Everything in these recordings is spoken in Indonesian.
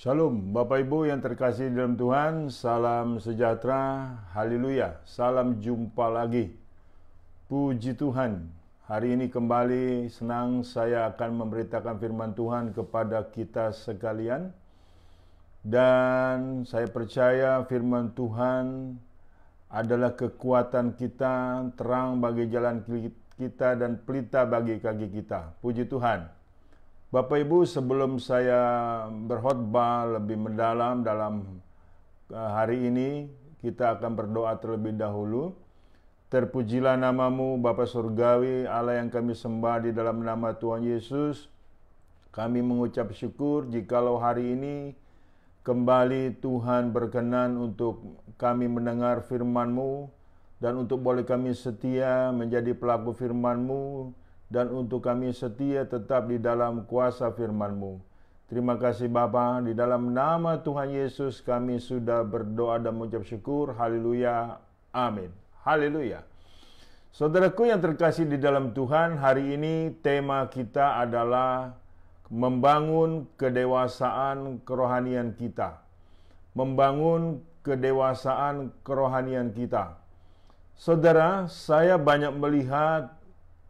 Shalom, Bapak Ibu yang terkasih dalam Tuhan, salam sejahtera, haleluya, salam jumpa lagi. Puji Tuhan, hari ini kembali senang saya akan memberitakan firman Tuhan kepada kita sekalian. Dan saya percaya firman Tuhan adalah kekuatan kita, terang bagi jalan kita dan pelita bagi kaki kita. Puji Tuhan. Bapak Ibu, sebelum saya berkhotbah lebih mendalam dalam hari ini, kita akan berdoa terlebih dahulu. Terpujilah namamu Bapa Surgawi, Allah yang kami sembah di dalam nama Tuhan Yesus. Kami mengucap syukur jikalau hari ini kembali Tuhan berkenan untuk kami mendengar firman-Mu, dan untuk boleh kami setia menjadi pelaku firman-Mu, dan untuk kami setia tetap di dalam kuasa firman-Mu. Terima kasih Bapa, di dalam nama Tuhan Yesus kami sudah berdoa dan mengucap syukur. Haleluya, amin. Haleluya. Saudaraku yang terkasih di dalam Tuhan, hari ini tema kita adalah membangun kedewasaan kerohanian kita. Membangun kedewasaan kerohanian kita. Saudara, saya banyak melihat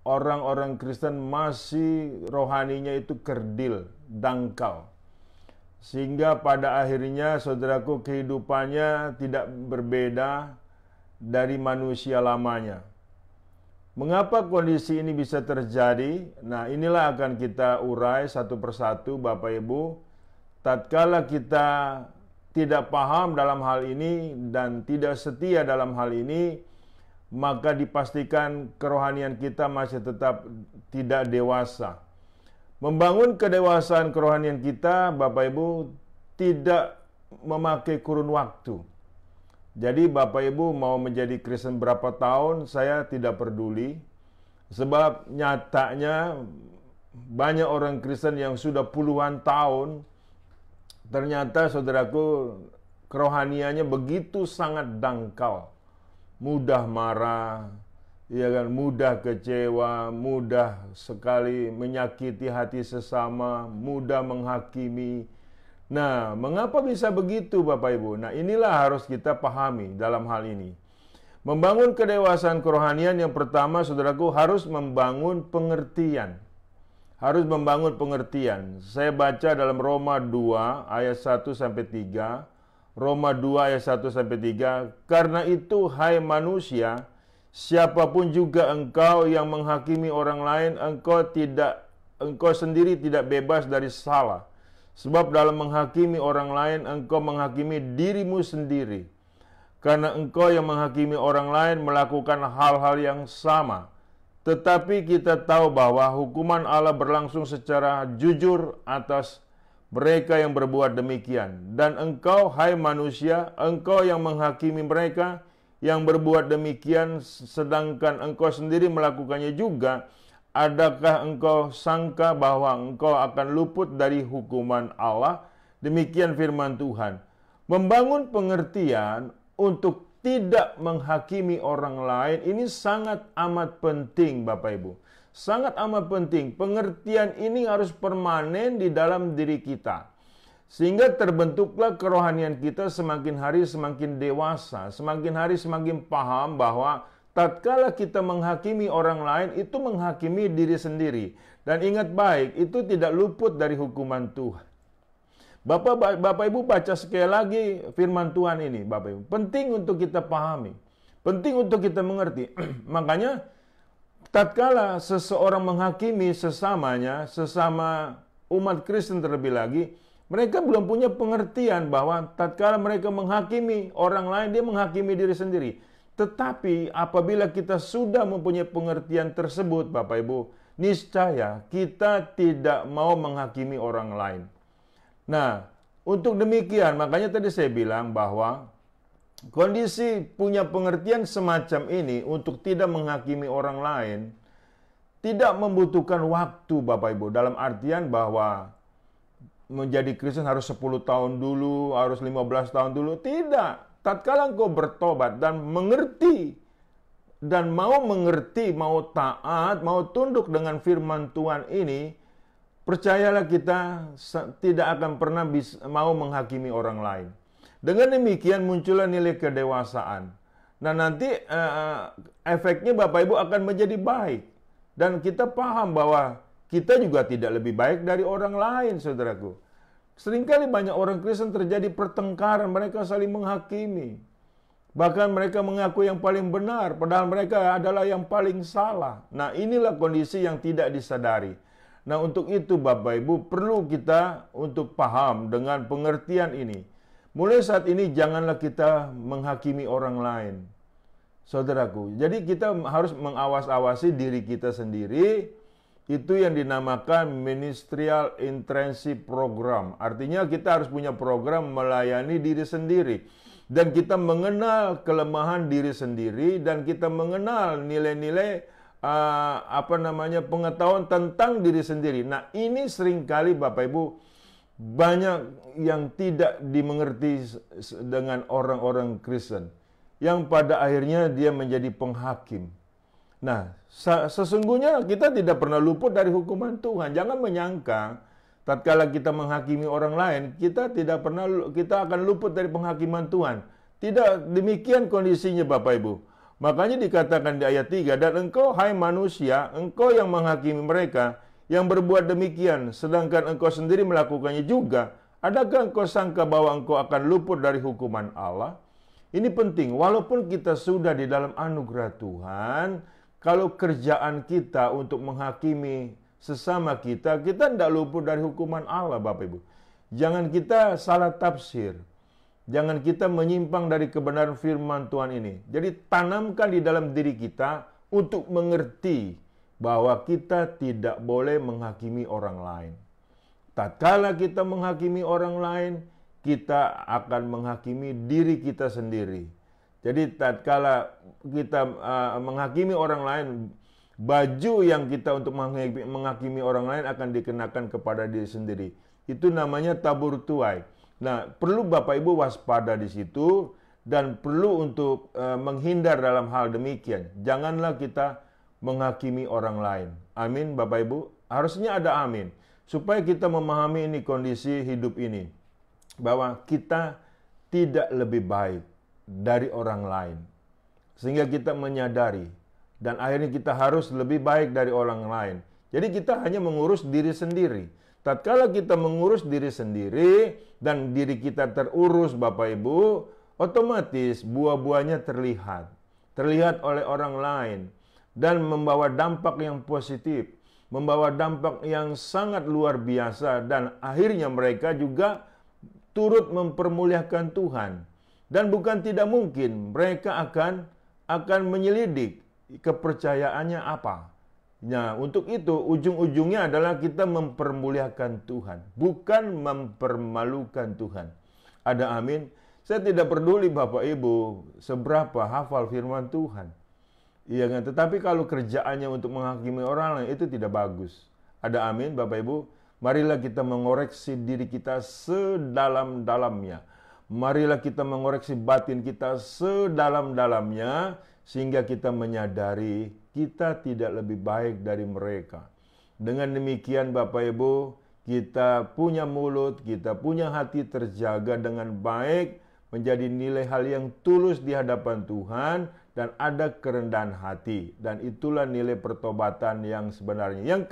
orang-orang Kristen masih rohaninya itu kerdil, dangkal. Sehingga pada akhirnya saudaraku kehidupannya tidak berbeda dari manusia lamanya. Mengapa kondisi ini bisa terjadi? Nah, inilah akan kita urai satu persatu Bapak Ibu. Tatkala kita tidak paham dalam hal ini dan tidak setia dalam hal ini, maka dipastikan kerohanian kita masih tetap tidak dewasa. Membangun kedewasaan kerohanian kita, Bapak Ibu, tidak memakai kurun waktu. Jadi Bapak Ibu mau menjadi Kristen berapa tahun, saya tidak peduli. Sebab nyatanya banyak orang Kristen yang sudah puluhan tahun, ternyata saudaraku kerohaniannya begitu sangat dangkal. Mudah marah, ya kan, mudah kecewa, mudah sekali menyakiti hati sesama, mudah menghakimi. Nah, mengapa bisa begitu Bapak Ibu? Nah, inilah harus kita pahami dalam hal ini. Membangun kedewasaan kerohanian yang pertama, saudaraku, harus membangun pengertian. Harus membangun pengertian. Saya baca dalam Roma 2 ayat 1 sampai 3. Roma 2 ayat 1-3, karena itu hai manusia, siapapun juga engkau yang menghakimi orang lain, engkau sendiri tidak bebas dari salah. Sebab dalam menghakimi orang lain, engkau menghakimi dirimu sendiri. Karena engkau yang menghakimi orang lain melakukan hal-hal yang sama. Tetapi kita tahu bahwa hukuman Allah berlangsung secara jujur atas mereka yang berbuat demikian. Dan engkau, hai manusia, engkau yang menghakimi mereka yang berbuat demikian, sedangkan engkau sendiri melakukannya juga, adakah engkau sangka bahwa engkau akan luput dari hukuman Allah? Demikian firman Tuhan. Membangun pengertian untuk tidak menghakimi orang lain, ini sangat amat penting Bapak Ibu. Sangat amat penting. Pengertian ini harus permanen di dalam diri kita. Sehingga terbentuklah kerohanian kita semakin hari semakin dewasa. Semakin hari semakin paham bahwa tatkala kita menghakimi orang lain, itu menghakimi diri sendiri. Dan ingat baik, itu tidak luput dari hukuman Tuhan. Bapak Ibu baca sekali lagi firman Tuhan ini Bapak Ibu. Penting untuk kita pahami. Penting untuk kita mengerti. Makanya tatkala seseorang menghakimi sesamanya, sesama umat Kristen terlebih lagi, mereka belum punya pengertian bahwa tatkala mereka menghakimi orang lain, dia menghakimi diri sendiri. Tetapi apabila kita sudah mempunyai pengertian tersebut, Bapak Ibu, niscaya kita tidak mau menghakimi orang lain. Nah, untuk demikian, makanya tadi saya bilang bahwa kondisi punya pengertian semacam ini untuk tidak menghakimi orang lain tidak membutuhkan waktu Bapak Ibu. Dalam artian bahwa menjadi Kristen harus 10 tahun dulu, harus 15 tahun dulu. Tidak. Tatkala engkau bertobat dan mengerti, dan mau mengerti, mau taat, mau tunduk dengan firman Tuhan ini, percayalah kita tidak akan pernah mau menghakimi orang lain. Dengan demikian muncullah nilai kedewasaan. Nah nanti efeknya Bapak Ibu akan menjadi baik. Dan kita paham bahwa kita juga tidak lebih baik dari orang lain, saudaraku. Seringkali banyak orang Kristen terjadi pertengkaran, mereka saling menghakimi. Bahkan mereka mengaku yang paling benar, padahal mereka adalah yang paling salah. Nah inilah kondisi yang tidak disadari. Nah untuk itu Bapak Ibu perlu kita untuk paham dengan pengertian ini. Mulai saat ini janganlah kita menghakimi orang lain, saudaraku. Jadi kita harus mengawas-awasi diri kita sendiri. Itu yang dinamakan Ministerial Internship Program. Artinya kita harus punya program melayani diri sendiri. Dan kita mengenal kelemahan diri sendiri. Dan kita mengenal nilai-nilai pengetahuan tentang diri sendiri. Nah ini seringkali Bapak Ibu banyak yang tidak dimengerti dengan orang-orang Kristen. Yang pada akhirnya dia menjadi penghakim. Nah, sesungguhnya kita tidak pernah luput dari hukuman Tuhan. Jangan menyangka tatkala kita menghakimi orang lain, kita akan luput dari penghakiman Tuhan. Tidak demikian kondisinya Bapak Ibu. Makanya dikatakan di ayat 3, dan engkau hai manusia, engkau yang menghakimi mereka yang berbuat demikian, sedangkan engkau sendiri melakukannya juga. Adakah engkau sangka bahwa engkau akan luput dari hukuman Allah? Ini penting, walaupun kita sudah di dalam anugerah Tuhan, kalau kerjaan kita untuk menghakimi sesama kita tidak luput dari hukuman Allah, Bapak Ibu. Jangan kita salah tafsir. Jangan kita menyimpang dari kebenaran firman Tuhan ini. Jadi tanamkan di dalam diri kita untuk mengerti bahwa kita tidak boleh menghakimi orang lain. Tatkala kita menghakimi orang lain, kita akan menghakimi diri kita sendiri. Jadi tatkala kita menghakimi orang lain, baju yang kita untuk menghakimi orang lain akan dikenakan kepada diri sendiri. Itu namanya tabur tuai. Nah, perlu Bapak Ibu waspada di situ dan perlu untuk menghindar dalam hal demikian. Janganlah kita menghakimi orang lain. Amin, Bapak Ibu. Harusnya ada amin. Supaya kita memahami ini kondisi hidup ini. Bahwa kita tidak lebih baik dari orang lain. Sehingga kita menyadari. Dan akhirnya kita harus lebih baik dari orang lain. Jadi kita hanya mengurus diri sendiri. Tatkala kita mengurus diri sendiri dan diri kita terurus Bapak Ibu, otomatis buah-buahnya terlihat. Terlihat oleh orang lain. Dan membawa dampak yang positif, membawa dampak yang sangat luar biasa, dan akhirnya mereka juga turut mempermuliakan Tuhan. Dan bukan tidak mungkin mereka akan menyelidik kepercayaannya apa. Nah, untuk itu ujung-ujungnya adalah kita mempermuliakan Tuhan, bukan mempermalukan Tuhan. Ada amin? Saya tidak peduli Bapak Ibu seberapa hafal firman Tuhan. Iya kan? Tetapi kalau kerjaannya untuk menghakimi orang lain itu tidak bagus. Ada amin Bapak Ibu? Marilah kita mengoreksi diri kita sedalam-dalamnya. Marilah kita mengoreksi batin kita sedalam-dalamnya sehingga kita menyadari kita tidak lebih baik dari mereka. Dengan demikian Bapak Ibu, kita punya mulut, kita punya hati terjaga dengan baik, menjadi nilai hal yang tulus di hadapan Tuhan, dan ada kerendahan hati. Dan itulah nilai pertobatan yang sebenarnya. Yang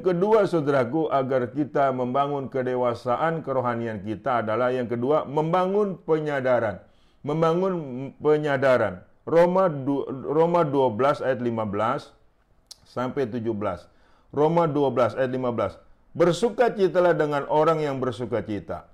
kedua saudaraku, agar kita membangun kedewasaan kerohanian kita adalah yang kedua, membangun penyadaran. Membangun penyadaran. Roma 12 ayat 15 sampai 17. Roma 12 ayat 15. Bersukacitalah dengan orang yang bersukacita.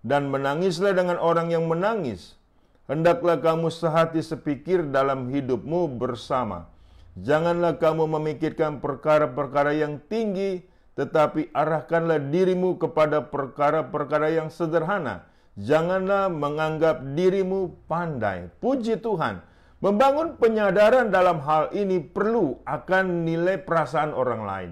Dan menangislah dengan orang yang menangis. Hendaklah kamu sehati sepikir dalam hidupmu bersama. Janganlah kamu memikirkan perkara-perkara yang tinggi, tetapi arahkanlah dirimu kepada perkara-perkara yang sederhana. Janganlah menganggap dirimu pandai. Puji Tuhan. Membangun penyadaran dalam hal ini perlu akan nilai perasaan orang lain.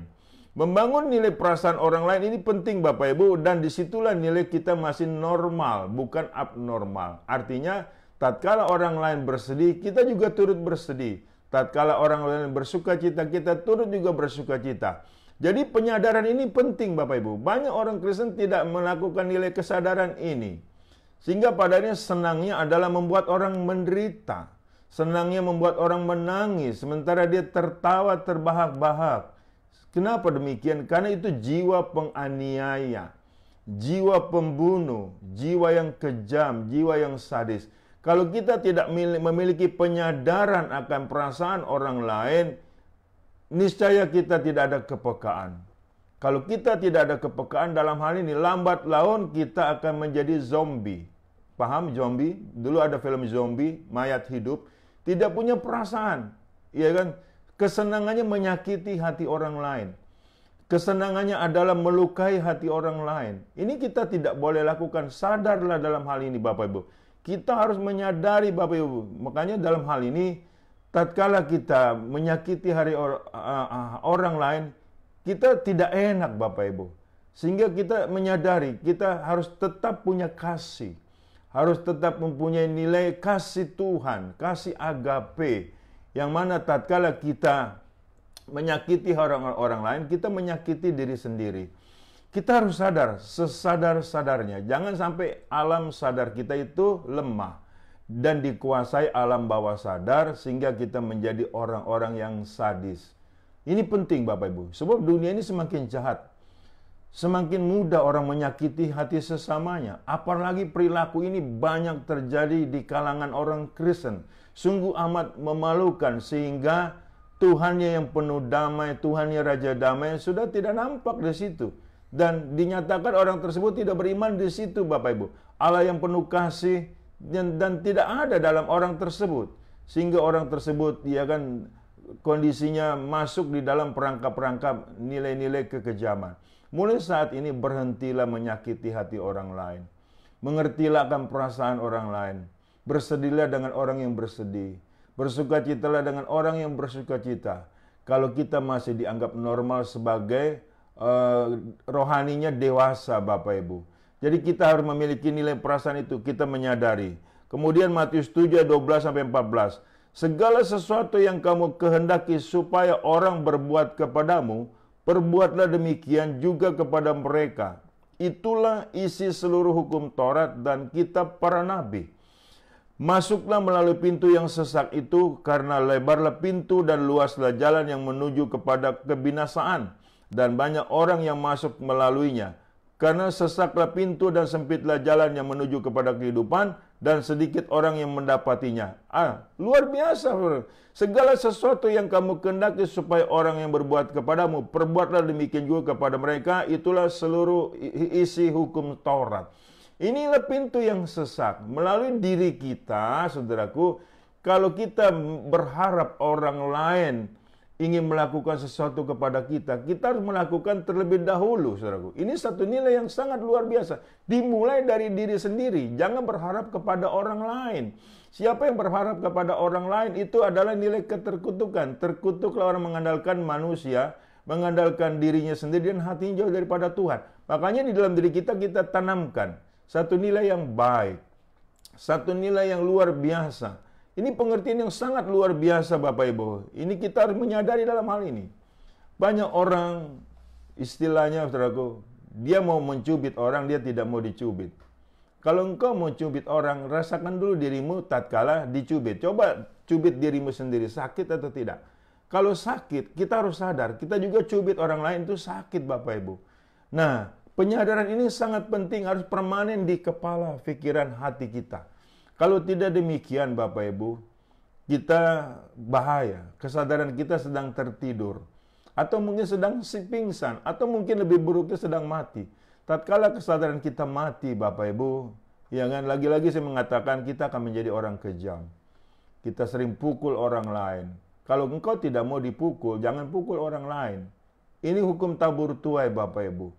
Membangun nilai perasaan orang lain ini penting Bapak Ibu, dan disitulah nilai kita masih normal, bukan abnormal. Artinya, tatkala orang lain bersedih, kita juga turut bersedih. Tatkala orang lain bersuka cita, kita turut juga bersuka cita. Jadi penyadaran ini penting Bapak Ibu. Banyak orang Kristen tidak melakukan nilai kesadaran ini. Sehingga padanya senangnya adalah membuat orang menderita. Senangnya membuat orang menangis. Sementara dia tertawa terbahak-bahak. Kenapa demikian? Karena itu jiwa penganiaya. Jiwa pembunuh. Jiwa yang kejam. Jiwa yang sadis. Kalau kita tidak memiliki penyadaran akan perasaan orang lain, niscaya kita tidak ada kepekaan. Kalau kita tidak ada kepekaan dalam hal ini, lambat laun kita akan menjadi zombie. Paham zombie? Dulu ada film zombie, mayat hidup, tidak punya perasaan. Iya kan? Kesenangannya menyakiti hati orang lain. Kesenangannya adalah melukai hati orang lain. Ini kita tidak boleh lakukan. Sadarlah dalam hal ini Bapak Ibu. Kita harus menyadari Bapak Ibu. Makanya dalam hal ini, tatkala kita menyakiti orang lain, kita tidak enak Bapak Ibu. Sehingga kita menyadari, kita harus tetap punya kasih. Harus tetap mempunyai nilai kasih Tuhan, kasih agape. Yang mana tatkala kita menyakiti orang lain, kita menyakiti diri sendiri. Kita harus sadar, sesadar-sadarnya. Jangan sampai alam sadar kita itu lemah dan dikuasai alam bawah sadar sehingga kita menjadi orang-orang yang sadis. Ini penting Bapak Ibu, sebab dunia ini semakin jahat. Semakin mudah orang menyakiti hati sesamanya. Apalagi perilaku ini banyak terjadi di kalangan orang Kristen. Sungguh amat memalukan sehingga Tuhannya yang penuh damai, Tuhannya Raja Damai sudah tidak nampak di situ. Dan dinyatakan orang tersebut tidak beriman di situ Bapak Ibu. Allah yang penuh kasih dan tidak ada dalam orang tersebut. Sehingga orang tersebut ya kan kondisinya masuk di dalam perangkap-perangkap nilai-nilai kekejaman. Mulai saat ini berhentilah menyakiti hati orang lain. Mengertilah akan perasaan orang lain. Bersedihlah dengan orang yang bersedih. Bersukacitalah dengan orang yang bersukacita. Kalau kita masih dianggap normal sebagai rohaninya dewasa Bapak Ibu. Jadi kita harus memiliki nilai perasaan itu. Kita menyadari. Kemudian Matius 7, 12-14. Segala sesuatu yang kamu kehendaki supaya orang berbuat kepadamu, perbuatlah demikian juga kepada mereka. Itulah isi seluruh hukum Taurat dan kitab para nabi. Masuklah melalui pintu yang sesak itu, karena lebarlah pintu dan luaslah jalan yang menuju kepada kebinasaan, dan banyak orang yang masuk melaluinya. Karena sesaklah pintu dan sempitlah jalan yang menuju kepada kehidupan, dan sedikit orang yang mendapatinya. Luar biasa. Segala sesuatu yang kamu kehendaki supaya orang yang berbuat kepadamu, perbuatlah demikian juga kepada mereka. Itulah seluruh isi hukum Taurat. Inilah pintu yang sesak. Melalui diri kita, saudaraku, kalau kita berharap orang lain ingin melakukan sesuatu kepada kita, kita harus melakukan terlebih dahulu, saudaraku. Ini satu nilai yang sangat luar biasa. Dimulai dari diri sendiri. Jangan berharap kepada orang lain. Siapa yang berharap kepada orang lain, itu adalah nilai keterkutukan. Terkutuklah orang mengandalkan manusia, mengandalkan dirinya sendiri dan hatinya jauh daripada Tuhan. Makanya di dalam diri kita tanamkan satu nilai yang baik, satu nilai yang luar biasa. Ini pengertian yang sangat luar biasa Bapak Ibu. Ini kita harus menyadari dalam hal ini. Banyak orang, istilahnya saudaraku, dia mau mencubit orang, dia tidak mau dicubit. Kalau engkau mau cubit orang, rasakan dulu dirimu tatkala dicubit. Coba cubit dirimu sendiri, sakit atau tidak. Kalau sakit, kita harus sadar, kita juga cubit orang lain itu sakit Bapak Ibu. Nah, penyadaran ini sangat penting, harus permanen di kepala, pikiran, hati kita. Kalau tidak demikian Bapak Ibu, kita bahaya. Kesadaran kita sedang tertidur. Atau mungkin sedang pingsan. Atau mungkin lebih buruknya sedang mati. Tatkala kesadaran kita mati Bapak Ibu, ya kan, lagi-lagi saya mengatakan kita akan menjadi orang kejam. Kita sering pukul orang lain. Kalau engkau tidak mau dipukul, jangan pukul orang lain. Ini hukum tabur tuai Bapak Ibu.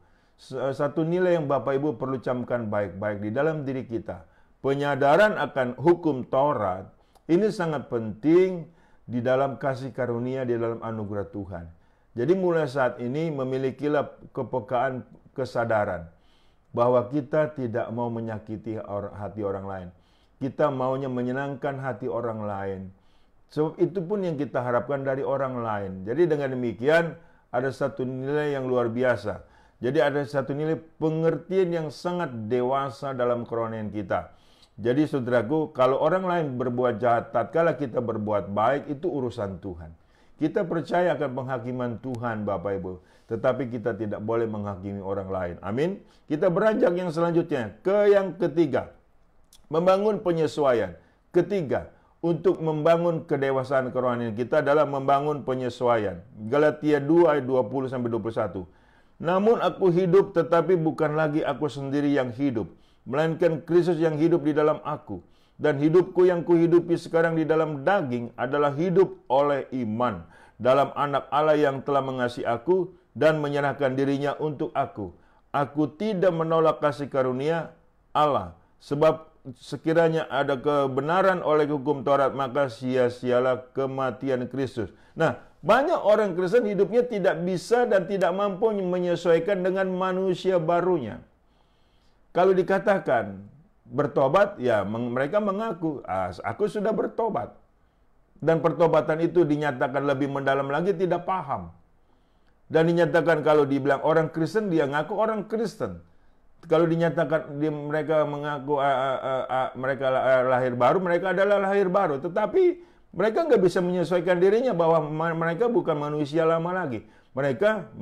Satu nilai yang Bapak Ibu perlu camkan baik-baik di dalam diri kita. Penyadaran akan hukum Taurat ini sangat penting di dalam kasih karunia, di dalam anugerah Tuhan. Jadi mulai saat ini memilikilah kepekaan, kesadaran bahwa kita tidak mau menyakiti hati orang lain. Kita maunya menyenangkan hati orang lain. Sebab itu pun yang kita harapkan dari orang lain. Jadi dengan demikian ada satu nilai yang luar biasa. Jadi ada satu nilai pengertian yang sangat dewasa dalam kerohanian kita. Jadi saudaraku, kalau orang lain berbuat jahat, tatkala kita berbuat baik, itu urusan Tuhan. Kita percaya akan penghakiman Tuhan, Bapak Ibu. Tetapi kita tidak boleh menghakimi orang lain. Amin. Kita beranjak yang selanjutnya. Ke yang ketiga. Membangun penyesuaian. Ketiga, untuk membangun kedewasaan kerohanian kita dalam membangun penyesuaian. Galatia 2 ayat 20-21. Namun aku hidup, tetapi bukan lagi aku sendiri yang hidup, melainkan Kristus yang hidup di dalam aku. Dan hidupku yang kuhidupi sekarang di dalam daging adalah hidup oleh iman dalam Anak Allah yang telah mengasihi aku dan menyerahkan dirinya untuk aku. Aku tidak menolak kasih karunia Allah, sebab sekiranya ada kebenaran oleh hukum Taurat, maka sia-sialah kematian Kristus. Nah, banyak orang Kristen hidupnya tidak bisa dan tidak mampu menyesuaikan dengan manusia barunya. Kalau dikatakan bertobat, ya mereka mengaku, aku sudah bertobat. Dan pertobatan itu dinyatakan lebih mendalam lagi tidak paham. Dan dinyatakan kalau dibilang orang Kristen, dia ngaku orang Kristen. Kalau dinyatakan mereka mengaku mereka lahir baru, mereka adalah lahir baru. Tetapi mereka nggak bisa menyesuaikan dirinya bahwa mereka bukan manusia lama lagi. Mereka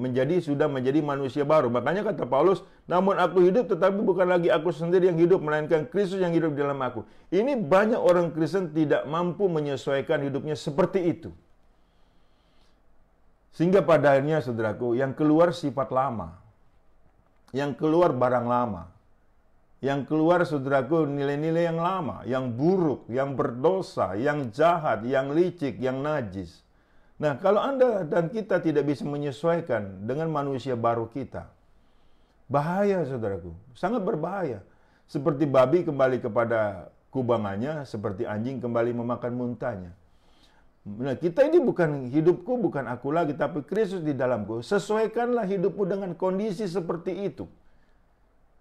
sudah menjadi manusia baru. Makanya kata Paulus, namun aku hidup tetapi bukan lagi aku sendiri yang hidup, melainkan Kristus yang hidup di dalam aku. Ini banyak orang Kristen tidak mampu menyesuaikan hidupnya seperti itu. Sehingga pada akhirnya, saudaraku, yang keluar sifat lama. Yang keluar barang lama. Yang keluar, saudaraku, nilai-nilai yang lama, yang buruk, yang berdosa, yang jahat, yang licik, yang najis. Nah, kalau Anda dan kita tidak bisa menyesuaikan dengan manusia baru kita, bahaya, saudaraku. Sangat berbahaya. Seperti babi kembali kepada kubangannya, seperti anjing kembali memakan muntahnya. Nah, kita ini bukan hidupku, bukan aku lagi, tapi Kristus di dalamku. Sesuaikanlah hidupmu dengan kondisi seperti itu.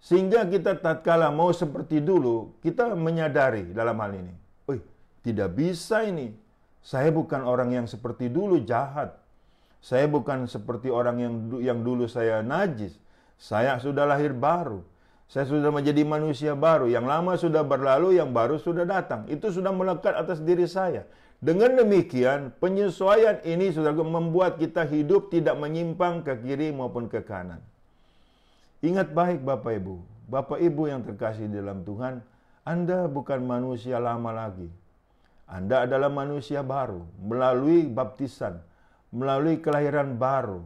Sehingga kita tatkala mau seperti dulu, kita menyadari dalam hal ini. Tidak bisa ini. Saya bukan orang yang seperti dulu jahat. Saya bukan seperti orang yang dulu saya najis. Saya sudah lahir baru. Saya sudah menjadi manusia baru. Yang lama sudah berlalu, yang baru sudah datang. Itu sudah melekat atas diri saya. Dengan demikian, penyesuaian ini sudah membuat kita hidup tidak menyimpang ke kiri maupun ke kanan. Ingat baik Bapak Ibu. Bapak Ibu yang terkasih di dalam Tuhan, Anda bukan manusia lama lagi. Anda adalah manusia baru, melalui baptisan, melalui kelahiran baru.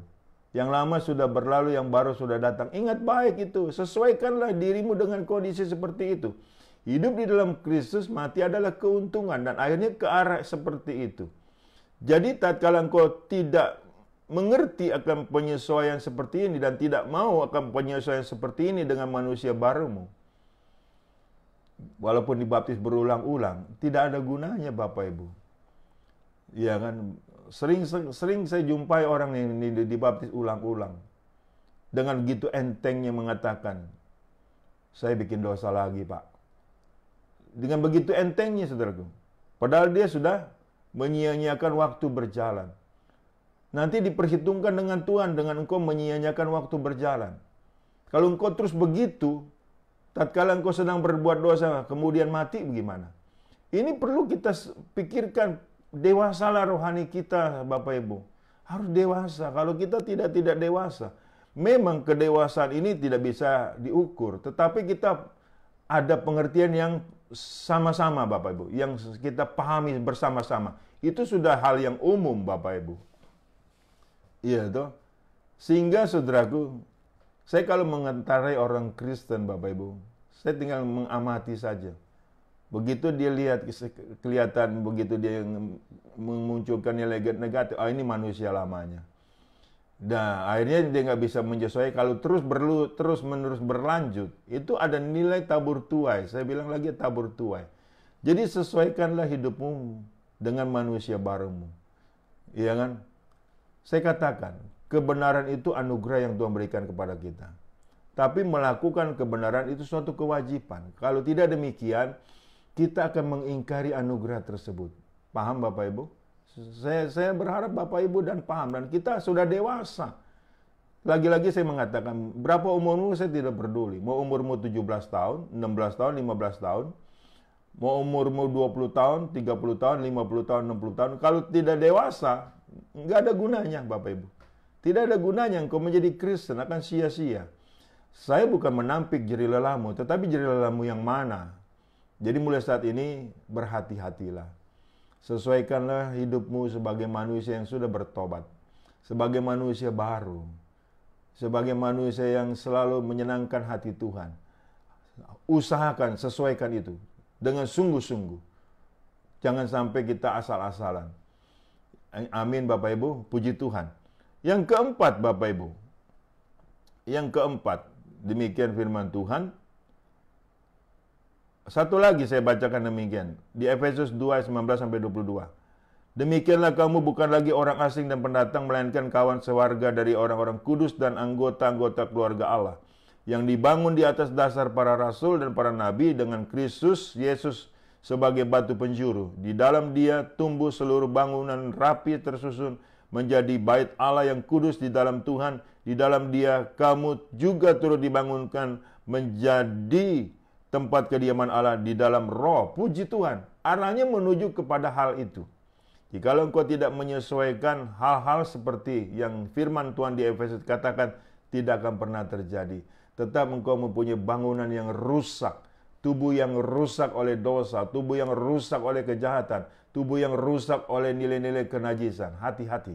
Yang lama sudah berlalu, yang baru sudah datang. Ingat baik itu, sesuaikanlah dirimu dengan kondisi seperti itu. Hidup di dalam Kristus, mati adalah keuntungan, dan akhirnya ke arah seperti itu. Jadi tatkala engkau tidak mengerti akan penyesuaian seperti ini dan tidak mau akan penyesuaian seperti ini dengan manusia barumu, walaupun dibaptis berulang-ulang, tidak ada gunanya Bapak Ibu. Ya kan, sering saya jumpai orang yang dibaptis ulang-ulang dengan gitu entengnya mengatakan, saya bikin dosa lagi Pak. Dengan begitu entengnya, saudaraku. Padahal dia sudah menyia-nyiakan waktu berjalan. Nanti diperhitungkan dengan Tuhan dengan engkau menyia-nyiakan waktu berjalan. Kalau engkau terus begitu, tatkala engkau sedang berbuat dosa, kemudian mati, bagaimana? Ini perlu kita pikirkan, dewasalah rohani kita, Bapak Ibu. Harus dewasa. Kalau kita tidak dewasa, memang kedewasaan ini tidak bisa diukur. Tetapi kita ada pengertian yang sama-sama Bapak Ibu, yang kita pahami bersama-sama. Itu sudah hal yang umum Bapak Ibu. Iya toh. Sehingga saudaraku, saya kalau mengentarai orang Kristen Bapak Ibu, saya tinggal mengamati saja. Begitu dia lihat kelihatan, begitu dia memunculkan nilai negatif, ini manusia lamanya. Nah, akhirnya dia nggak bisa menyesuaikan. Kalau terus menerus berlanjut, itu ada nilai tabur tuai. Saya bilang lagi tabur tuai. Jadi sesuaikanlah hidupmu dengan manusia barumu. Iya kan? Saya katakan, kebenaran itu anugerah yang Tuhan berikan kepada kita. Tapi melakukan kebenaran itu suatu kewajiban. Kalau tidak demikian, kita akan mengingkari anugerah tersebut. Paham Bapak Ibu? Saya berharap Bapak Ibu dan paham, dan kita sudah dewasa. Lagi-lagi saya mengatakan, berapa umurmu saya tidak peduli. Mau umurmu 17 tahun, 16 tahun, 15 tahun, mau umurmu 20 tahun, 30 tahun, 50 tahun, 60 tahun, kalau tidak dewasa, nggak ada gunanya Bapak Ibu. Tidak ada gunanya engkau menjadi Kristen, akan sia-sia. Saya bukan menampik jeri lelahmu, tetapi jeri lelahmu yang mana? Jadi mulai saat ini berhati-hatilah. Sesuaikanlah hidupmu sebagai manusia yang sudah bertobat, sebagai manusia baru, sebagai manusia yang selalu menyenangkan hati Tuhan. Usahakan, sesuaikan itu dengan sungguh-sungguh. Jangan sampai kita asal-asalan. Amin Bapak Ibu, puji Tuhan. Yang keempat Bapak Ibu, yang keempat, demikian firman Tuhan. Satu lagi saya bacakan demikian. Di Efesus 2 ayat 19-22. Demikianlah kamu bukan lagi orang asing dan pendatang, melainkan kawan sewarga dari orang-orang kudus dan anggota-anggota keluarga Allah, yang dibangun di atas dasar para rasul dan para nabi, dengan Kristus Yesus sebagai batu penjuru. Di dalam Dia tumbuh seluruh bangunan rapi tersusun menjadi bait Allah yang kudus di dalam Tuhan. Di dalam Dia kamu juga turut dibangunkan menjadi tempat kediaman Allah di dalam Roh. Puji Tuhan. Arahnya menuju kepada hal itu. Jikalau engkau tidak menyesuaikan hal-hal seperti yang firman Tuhan di Efesus katakan, tidak akan pernah terjadi. Tetap engkau mempunyai bangunan yang rusak, tubuh yang rusak oleh dosa, tubuh yang rusak oleh kejahatan, tubuh yang rusak oleh nilai-nilai kenajisan. Hati-hati.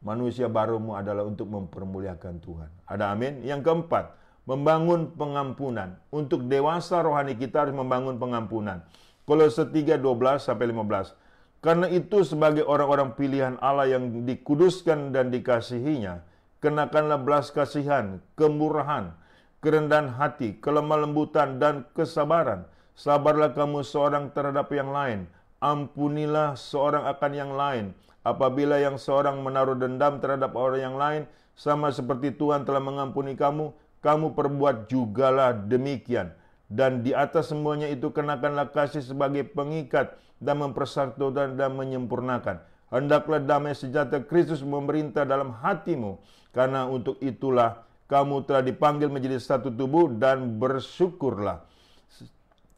Manusia barumu adalah untuk mempermuliakan Tuhan. Ada amin? Yang keempat, membangun pengampunan. Untuk dewasa rohani kita harus membangun pengampunan. Kolose 3:12-15. Karena itu sebagai orang-orang pilihan Allah yang dikuduskan dan dikasihinya, kenakanlah belas kasihan, kemurahan, kerendahan hati, kelemah lembutan, dan kesabaran. Sabarlah kamu seorang terhadap yang lain. Ampunilah seorang akan yang lain. Apabila yang seorang menaruh dendam terhadap orang yang lain, sama seperti Tuhan telah mengampuni kamu, kamu perbuat jugalah demikian. Dan di atas semuanya itu kenakanlah kasih sebagai pengikat dan mempersatukan dan menyempurnakan. Hendaklah damai sejahtera Kristus memerintah dalam hatimu, karena untuk itulah kamu telah dipanggil menjadi satu tubuh, dan bersyukurlah.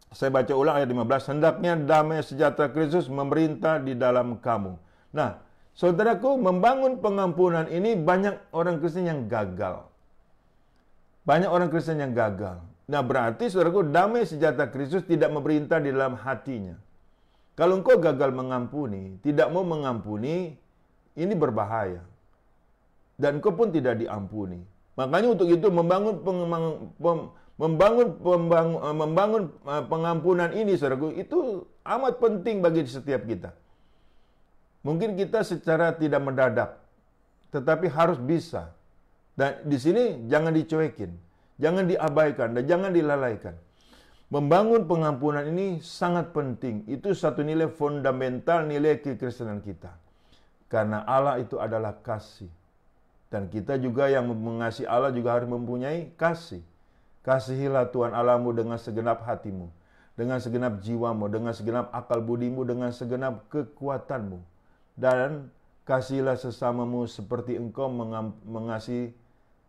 Saya baca ulang ayat 15. Hendaknya damai sejahtera Kristus memerintah di dalam kamu. Nah, saudaraku, membangun pengampunan ini banyak orang Kristen yang gagal. Banyak orang Kristen yang gagal. Nah, berarti saudaraku, damai sejahtera Kristus tidak memerintah di dalam hatinya. Kalau engkau gagal mengampuni, tidak mau mengampuni, ini berbahaya. Dan engkau pun tidak diampuni. Makanya untuk itu membangun pengampunan ini, saudaraku, itu amat penting bagi setiap kita. Mungkin kita secara tidak mendadak, tetapi harus bisa. Dan di sini jangan dicuekin, jangan diabaikan, dan jangan dilalaikan. Membangun pengampunan ini sangat penting. Itu satu nilai fundamental, nilai kekristenan kita. Karena Allah itu adalah kasih. Dan kita juga yang mengasihi Allah juga harus mempunyai kasih. Kasihilah Tuhan Allahmu dengan segenap hatimu, dengan segenap jiwamu, dengan segenap akal budimu, dengan segenap kekuatanmu. Dan kasihilah sesamamu seperti engkau mengasihi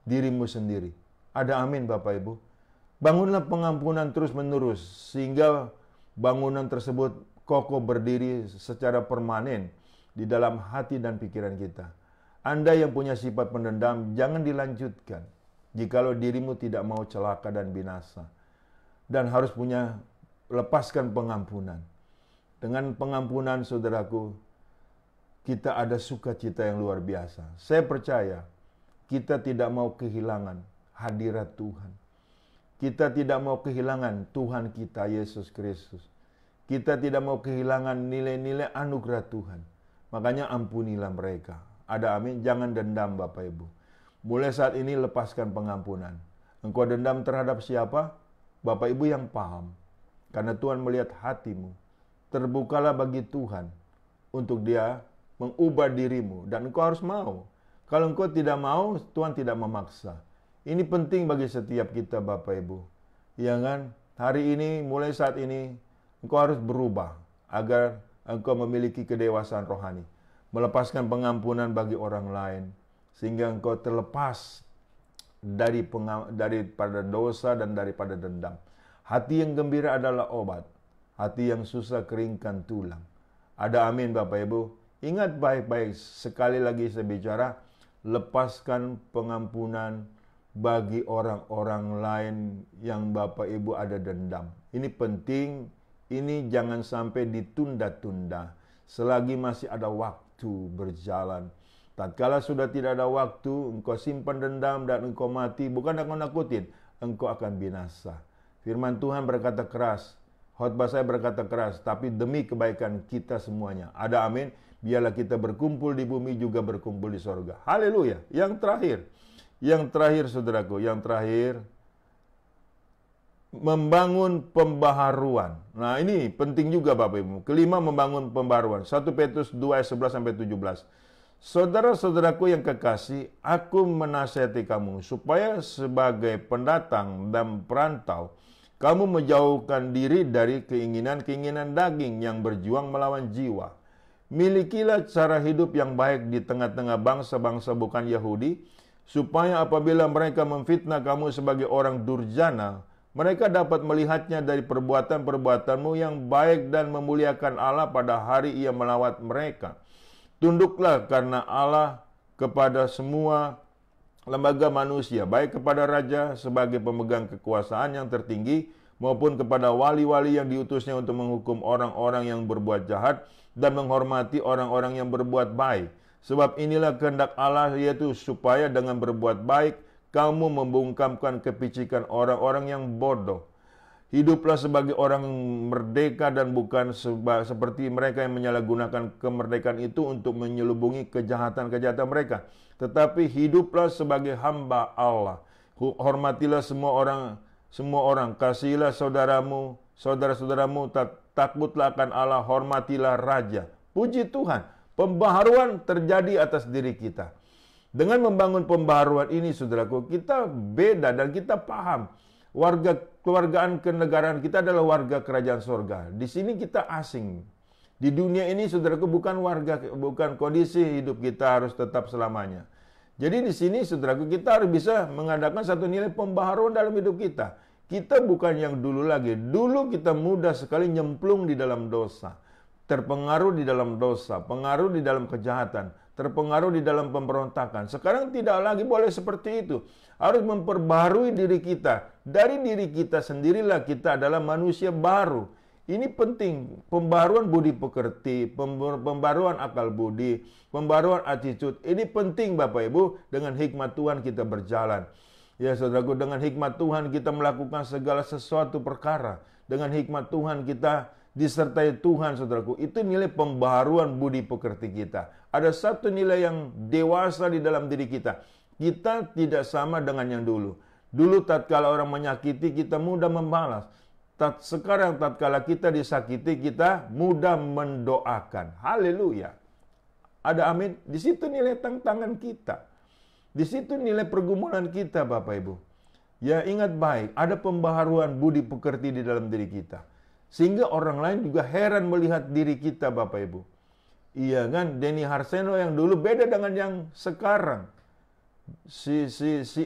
dirimu sendiri. Ada amin Bapak Ibu. Bangunlah pengampunan terus-menerus sehingga bangunan tersebut kokoh berdiri secara permanen di dalam hati dan pikiran kita. Anda yang punya sifat pendendam, jangan dilanjutkan jikalau dirimu tidak mau celaka dan binasa. Dan harus punya, lepaskan pengampunan. Dengan pengampunan, saudaraku, kita ada sukacita yang luar biasa. Saya percaya kita tidak mau kehilangan hadirat Tuhan. Kita tidak mau kehilangan Tuhan kita, Yesus Kristus. Kita tidak mau kehilangan nilai-nilai anugerah Tuhan. Makanya ampunilah mereka. Ada amin? Jangan dendam Bapak Ibu. Mulai saat ini lepaskan pengampunan. Engkau dendam terhadap siapa? Bapak Ibu yang paham. Karena Tuhan melihat hatimu. Terbukalah bagi Tuhan untuk Dia mengubah dirimu. Dan engkau harus mau. Kalau engkau tidak mau, Tuhan tidak memaksa. Ini penting bagi setiap kita Bapak Ibu. Ya kan? Hari ini, mulai saat ini, engkau harus berubah agar engkau memiliki kedewasaan rohani. melepaskan pengampunan bagi orang lain, sehingga engkau terlepas daripada dosa dan daripada dendam. Hati yang gembira adalah obat, hati yang susah keringkan tulang. Ada amin Bapak Ibu? Ingat baik-baik, sekali lagi saya bicara, lepaskan pengampunan bagi orang-orang lain yang Bapak Ibu ada dendam. Ini penting, ini jangan sampai ditunda-tunda. Selagi masih ada waktu berjalan. Tatkala sudah tidak ada waktu, engkau simpan dendam dan engkau mati, bukan aku nakutin, engkau akan binasa. Firman Tuhan berkata keras, khotbah saya berkata keras, tapi demi kebaikan kita semuanya. Ada amin? Biarlah kita berkumpul di bumi juga berkumpul di sorga. Haleluya. Yang terakhir saudaraku, yang terakhir, membangun pembaharuan. Nah ini penting juga Bapak Ibu. Kelima, membangun pembaharuan. 1 Petrus 2 ayat 11-17. Saudara-saudaraku yang kekasih, aku menasihati kamu supaya sebagai pendatang dan perantau, kamu menjauhkan diri dari keinginan-keinginan daging yang berjuang melawan jiwa. Milikilah cara hidup yang baik di tengah-tengah bangsa-bangsa bukan Yahudi, supaya apabila mereka memfitnah kamu sebagai orang durjana, mereka dapat melihatnya dari perbuatan-perbuatanmu yang baik dan memuliakan Allah pada hari Ia melawat mereka. Tunduklah karena Allah kepada semua lembaga manusia, baik kepada raja sebagai pemegang kekuasaan yang tertinggi, maupun kepada wali-wali yang diutusnya untuk menghukum orang-orang yang berbuat jahat dan menghormati orang-orang yang berbuat baik. Sebab inilah kehendak Allah, yaitu supaya dengan berbuat baik, kamu membungkamkan kepicikan orang-orang yang bodoh. Hiduplah sebagai orang merdeka dan bukan seperti mereka yang menyalahgunakan kemerdekaan itu untuk menyelubungi kejahatan-kejahatan mereka. Tetapi hiduplah sebagai hamba Allah. Hormatilah semua orang. Kasihilah saudara-saudaramu, takutlah akan Allah, hormatilah raja. Puji Tuhan, pembaharuan terjadi atas diri kita. Dengan membangun pembaharuan ini, saudaraku, kita beda dan kita paham. Warga keluargaan kenegaraan kita adalah warga kerajaan sorga. Di sini kita asing. Di dunia ini, saudaraku, bukan kondisi hidup kita harus tetap selamanya. Jadi di sini, saudaraku, kita harus bisa mengadakan satu nilai pembaharuan dalam hidup kita. Kita bukan yang dulu lagi. Dulu kita mudah sekali nyemplung di dalam dosa, terpengaruh di dalam dosa, pengaruh di dalam kejahatan, terpengaruh di dalam pemberontakan. Sekarang tidak lagi boleh seperti itu. Harus memperbarui diri kita. Dari diri kita sendirilah kita adalah manusia baru. Ini penting. Pembaruan budi pekerti, pembaruan akal budi, pembaruan attitude. Ini penting Bapak Ibu. Dengan hikmat Tuhan kita berjalan. Ya saudaraku, dengan hikmat Tuhan kita melakukan segala sesuatu perkara. Dengan hikmat Tuhan kita disertai Tuhan, saudaraku. Itu nilai pembaharuan budi pekerti kita. Ada satu nilai yang dewasa di dalam diri kita. Kita tidak sama dengan yang dulu. Dulu tatkala orang menyakiti, kita mudah membalas. Sekarang tatkala kita disakiti, kita mudah mendoakan. Haleluya. Ada amin. Di situ nilai tantangan kita. Di situ nilai pergumulan kita, Bapak Ibu. Ya ingat baik, ada pembaharuan budi pekerti di dalam diri kita. Sehingga orang lain juga heran melihat diri kita, Bapak Ibu. Iya kan, Denny Harseno yang dulu beda dengan yang sekarang. Si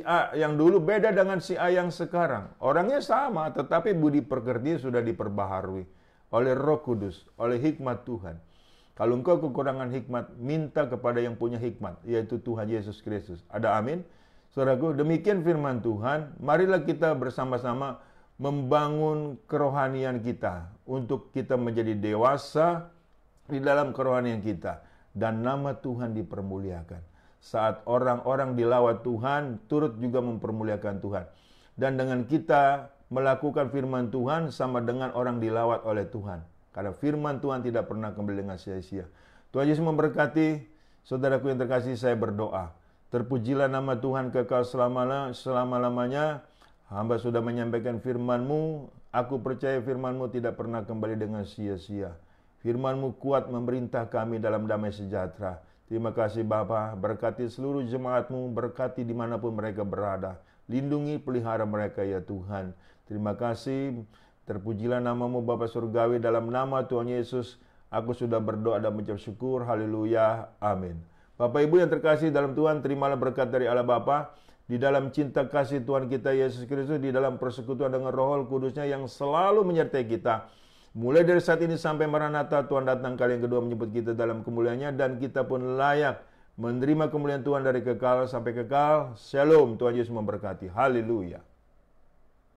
A yang dulu beda dengan si A yang sekarang. Orangnya sama, tetapi budi pekerti sudah diperbaharui oleh Roh Kudus, oleh hikmat Tuhan. Kalau engkau kekurangan hikmat, minta kepada yang punya hikmat, yaitu Tuhan Yesus Kristus. Ada amin? Saudaraku, demikian firman Tuhan. Marilah kita bersama-sama membangun kerohanian kita untuk kita menjadi dewasa di dalam kerohanian kita dan nama Tuhan dipermuliakan. Saat orang-orang dilawat Tuhan, turut juga mempermuliakan Tuhan. Dan dengan kita melakukan firman Tuhan sama dengan orang dilawat oleh Tuhan. Karena firman Tuhan tidak pernah kembali dengan sia-sia. Tuhan Yesus memberkati. Saudaraku yang terkasih, saya berdoa. Terpujilah nama Tuhan kekal selama-lamanya. Hamba sudah menyampaikan firman-Mu. Aku percaya firman-Mu tidak pernah kembali dengan sia-sia. Firman-Mu kuat memerintah kami dalam damai sejahtera. Terima kasih Bapa, berkati seluruh jemaat-Mu, berkati dimanapun mereka berada. Lindungi, pelihara mereka ya Tuhan. Terima kasih, terpujilah nama-Mu Bapa Surgawi, dalam nama Tuhan Yesus. Aku sudah berdoa dan mengucap syukur. Haleluya. Amin. Bapak Ibu yang terkasih dalam Tuhan, terimalah berkat dari Allah Bapa, di dalam cinta kasih Tuhan kita Yesus Kristus, di dalam persekutuan dengan Roh Kudusnya yang selalu menyertai kita. Mulai dari saat ini sampai Maranatha, Tuhan datang kali yang kedua menyebut kita dalam kemuliaannya, dan kita pun layak menerima kemuliaan Tuhan dari kekal sampai kekal. Shalom, Tuhan Yesus memberkati. Haleluya.